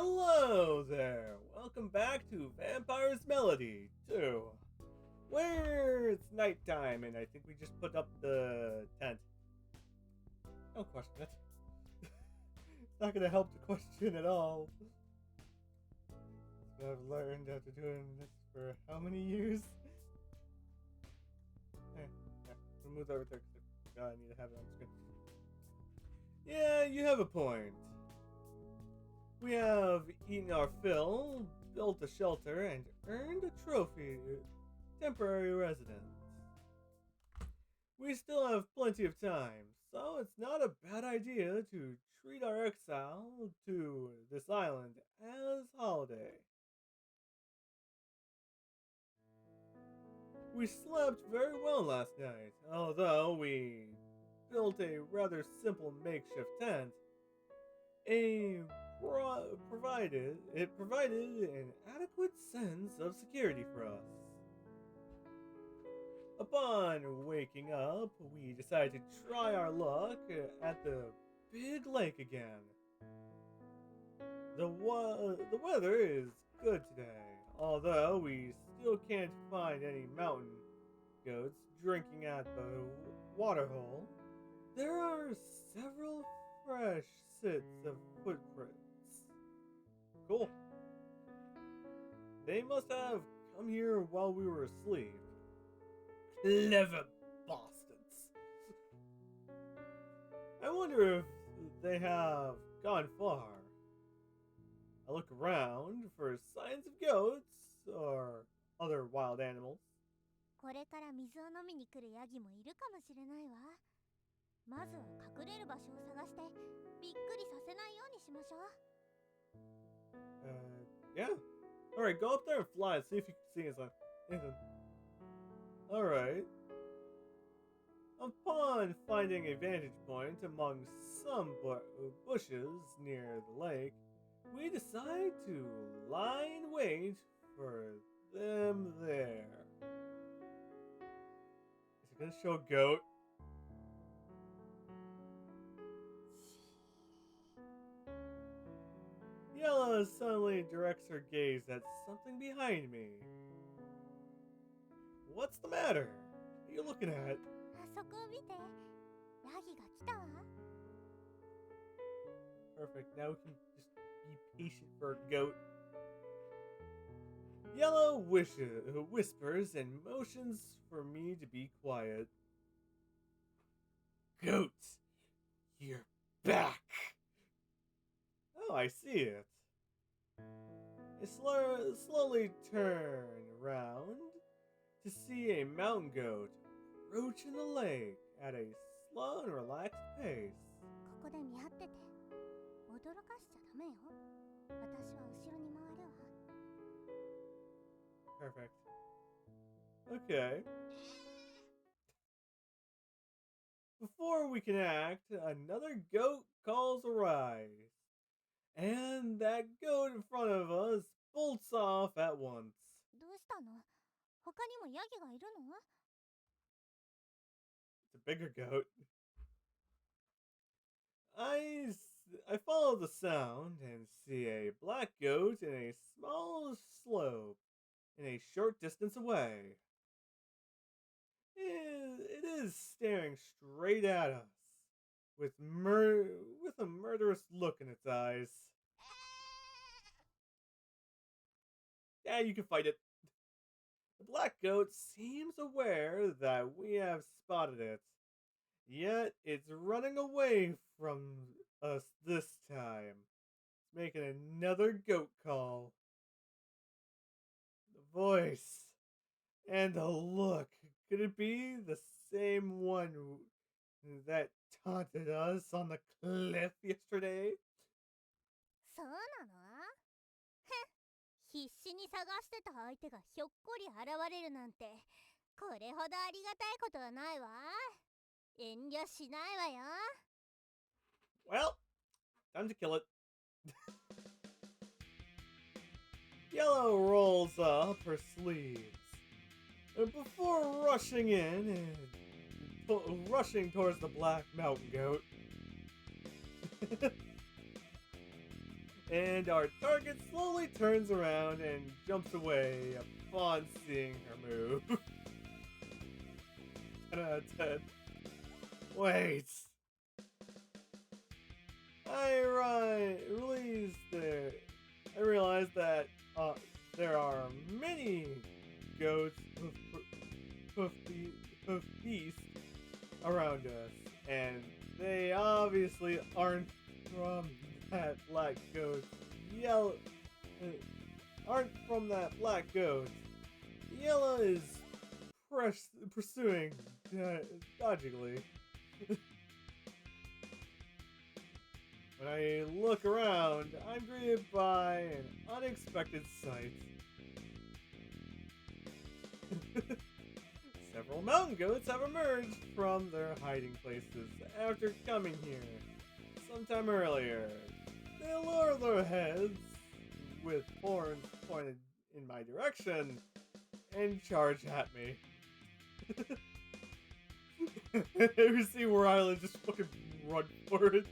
Hello there! Welcome back to Vampire's Melody 2, where it's nighttime and I think we just put up the tent. Don't question it. It's not gonna help the question at all. So I've learned after doing this for how many years? We'll move over there because I need to have it on screen. Yeah, you have a point. We have eaten our fill, built a shelter, and earned a trophy, temporary residence. We still have plenty of time, so it's not a bad idea to treat our exile to this island as holiday. We slept very well last night, although we built a rather simple makeshift tent. A provided an adequate sense of security for us. Upon waking up, we decided to try our luck at the big lake again. The weather is good today, although we still can't find any mountain goats drinking at the waterhole. There are several fresh sets of footprints. Cool. They must have come here while we were asleep. Clever bastards. I wonder if they have gone far. I look around for signs of goats or other wild animals. これから水を飲みに来るヤギもいるかもしれないわ。まずは隠れる場所を探してびっくりさせないようにしましょう。Yeah. Alright, go up there and fly and see if you can see anything. Alright. Upon finding a vantage point among some bushes near the lake, we decide to lie in wait for them there. Is it gonna show a goat? Yella suddenly directs her gaze at something behind me. What's the matter? What are you looking at? あそこを見て。ヤギが来たわ。Perfect. Now we can just be patient for a goat. Yellow whispers and motions for me to be quiet. Goat, you're back. Oh, I see it. I slowly turn around to see a mountain goat approaching the lake at a slow and relaxed pace. ここで見張ってて。驚かしちゃダメよ。私は後ろに回るわ。Perfect. Okay. Before we can act, another goat calls a rise. And that goat in front of us bolts off at once. どうしたの？他にもヤギがいるの？ It's a bigger goat. I follow the sound and see a black goat in a small slope in a short distance away. It is staring straight at us with a murderous look in its eyes. Yeah, you can fight it. The black goat seems aware that we have spotted it, yet it's running away from us this time. It's making another goat call. The voice and the look. Could it be the same one that taunted us on the cliff yesterday? そうなの？必死に探してた相手がひょっこり現れるなんて、これほどありがたいことはないわ。遠慮しないわよ。Well, time to kill it. Yellow rolls up her sleeves before rushing in and rushing towards the black mountain goat. And our target slowly turns around and jumps away upon seeing her move. 10 out of 10. Wait. I realized that there are many goats hoof beasts around us, and they obviously aren't from that black goat. Aren't from that black goat. Yellow is pursuing dodgingly. When I look around, I'm greeted by an unexpected sight. Several mountain goats have emerged from their hiding places after coming here sometime earlier. They lower their heads with horns pointed in my direction and charge at me. You see where Island just fucking run for it.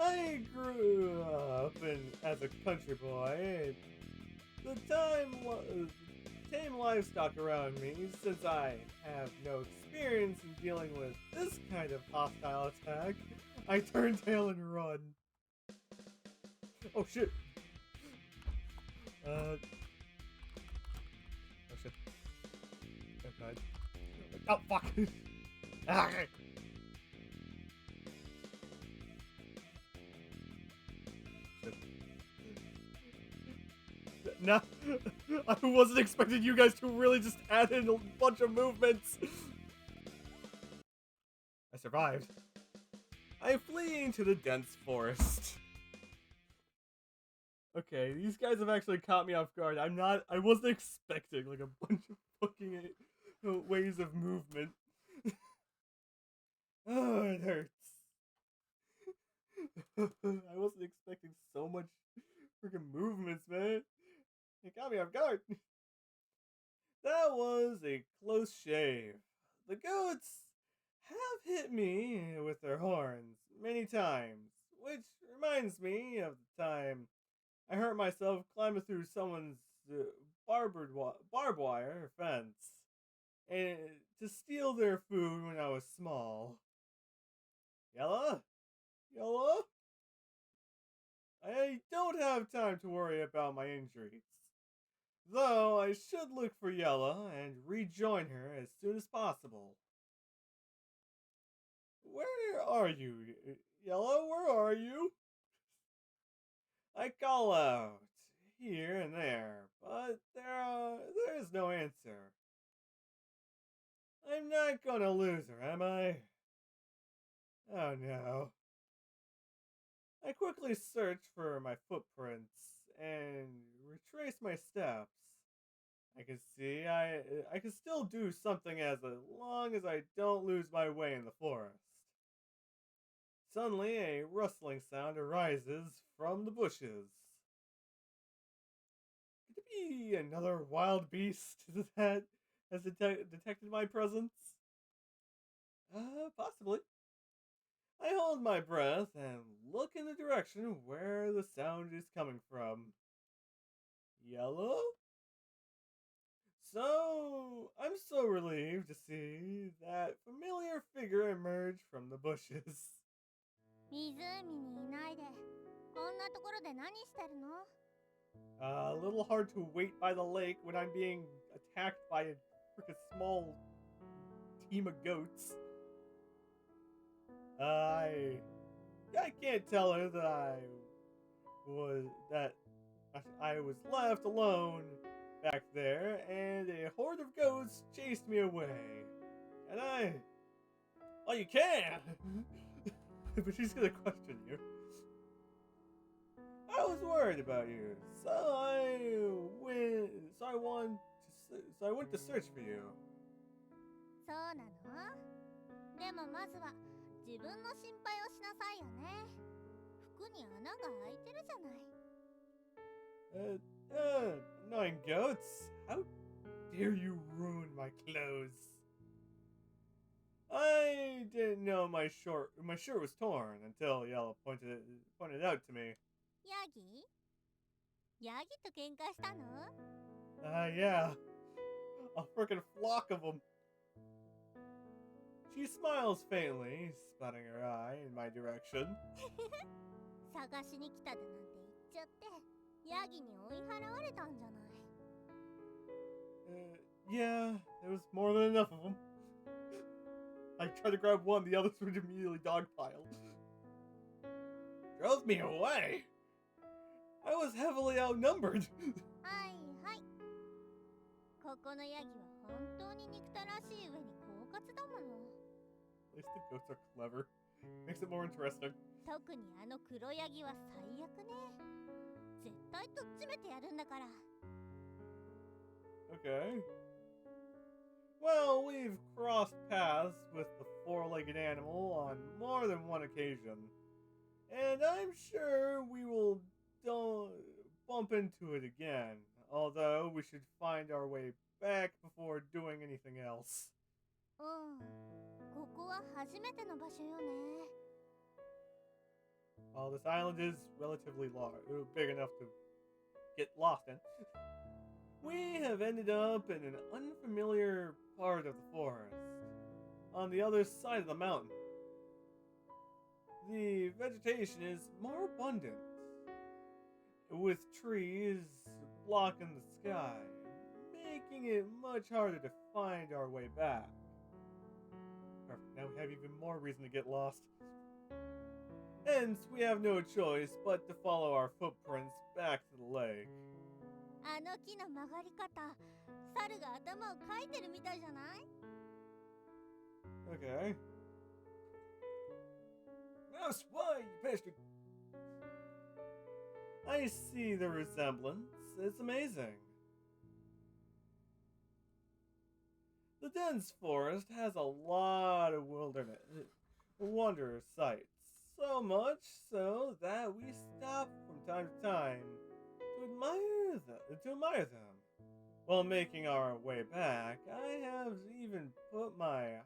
I grew up as a country boy. The tame livestock around me, since I have no experience in dealing with this kind of hostile attack, I turn tail and run. Oh shit. Oh shit. Oh god. Oh fuck. Ah. No, I wasn't expecting you guys to really just add in a bunch of movements. I survived. I flee into the dense forest. Okay, these guys have actually caught me off guard. I wasn't expecting like a bunch of fucking ways of movement. Oh, it hurts. I wasn't expecting so much freaking movements, man. It got me off guard. That was a close shave. The goats have hit me with their horns many times, which reminds me of the time I hurt myself climbing through someone's barbed wire fence and to steal their food when I was small. Yella? Yella? I don't have time to worry about my injuries. Though I should look for Yella and rejoin her as soon as possible. Where are you, Yella? Where are you? I call out here and there, but there is no answer. I'm not gonna lose her, am I? Oh no. I quickly search for my footprints and retrace my steps. I can see I can still do something as long as I don't lose my way in the forest. Suddenly, a rustling sound arises from the bushes. Could it be another wild beast that has detected my presence? Possibly. I hold my breath and look in the direction where the sound is coming from. Yellow? I'm so relieved to see that familiar figure emerge from the bushes. 湖にいないでこんなところで何してるの？ A little hard to wait by the lake when I'm being attacked by a freaking small team of goats. I can't tell her that I was left alone back there, and a horde of goats chased me away. Can I? Oh, you can! But she's gonna question you. I was worried about you, so I went to search for you. そうなの？でもまずは自分の心配をしなさいよね。服に穴が開いてるじゃない。Annoying goats! How dare you ruin my clothes? I didn't know my shirt was torn until Yellow pointed it out to me. ヤギヤギと喧嘩したの？ Yeah, a freaking flock of them. She smiles faintly, spotting her eye in my direction. 探しに来ただなんて言っちゃってヤギに追い払われたんじゃない。Yeah, there was more than enough of them. I tried to grab one, the others were immediately dogpiled. Drove me away. I was heavily outnumbered. はいはい。ここのヤギは本当に憎たらしい上に狡猾だもの。At least the goats are clever. Makes it more interesting. 特にあの黒ヤギは最悪ね。絶対とっちめてやるんだから。Okay. Well, we've crossed paths with the four-legged animal on more than one occasion. And I'm sure we will bump into it again. Although we should find our way back before doing anything else. うん。ここは初めての場所よね。Well, this island is relatively big enough to get lost in. We have ended up in an unfamiliar part of the forest, on the other side of the mountain. The vegetation is more abundant, with trees blocking the sky, making it much harder to find our way back. Perfect, now we have even more reason to get lost. Hence, we have no choice but to follow our footprints back to the lake. あの木の曲がり方、猿が頭をかいてるみたいじゃない？ Okay. Mouse, why, you bastard? I see the resemblance. It's amazing. The dense forest has a lot of wondrous sights. So much so that we stop from time to time to admire them. While making our way back, I have even put my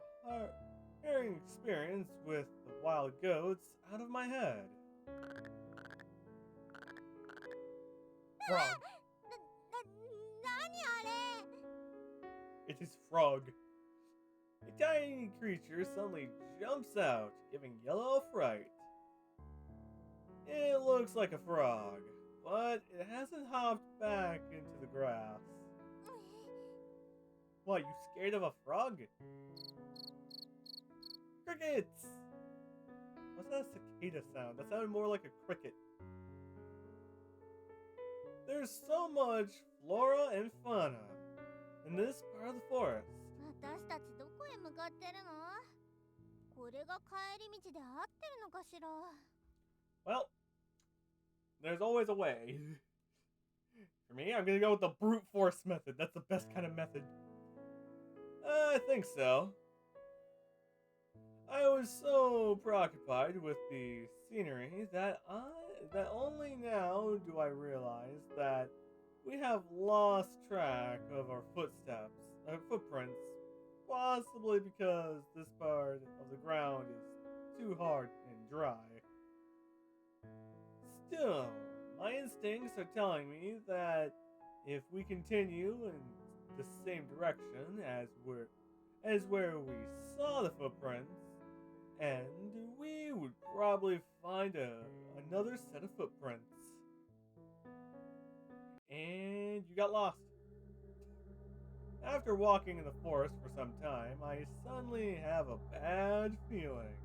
herring experience with the wild goats out of my head. Frog. 何あれ？ It is Frog. A tiny creature suddenly jumps out, giving Yellow a fright. It looks like a frog, but it hasn't hopped back into the grass. What, you scared of a frog? Crickets! What's that cicada sound? That sounded more like a cricket. There's so much flora and fauna in this part of the forest. 私たちどこへ向かってるの？これが帰り道で合ってるのかしら？ Well, there's always a way. For me, I'm gonna go with the brute force method. That's the best kind of method. I think so. I was so preoccupied with the scenery that only now do I realize that we have lost track of our footprints, possibly because this part of the ground is too hard and dry. Still, my instincts are telling me that if we continue in the same direction as where we saw the footprints, and we would probably find another set of footprints. And you got lost. After walking in the forest for some time, I suddenly have a bad feeling.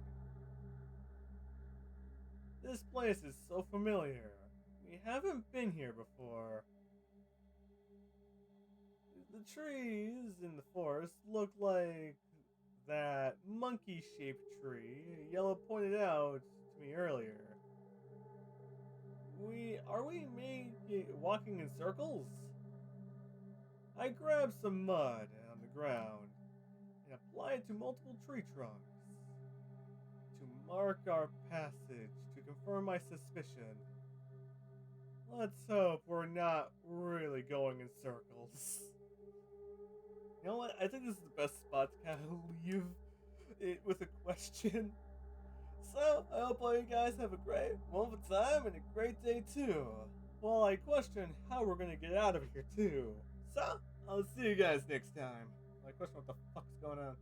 This place is so familiar. We haven't been here before. The trees in the forest look like that monkey-shaped tree Yellow pointed out to me earlier. Are we walking in circles? I grabbed some mud on the ground and applied it to multiple tree trunks to mark our passage to confirm my suspicion. Let's hope we're not really going in circles. You know what? I think this is the best spot to kind of leave with a question. So, I hope all you guys have a great, wonderful time and a great day too. While I question how we're gonna get out of here too. So, I'll see you guys next time. I question what the fuck's going on.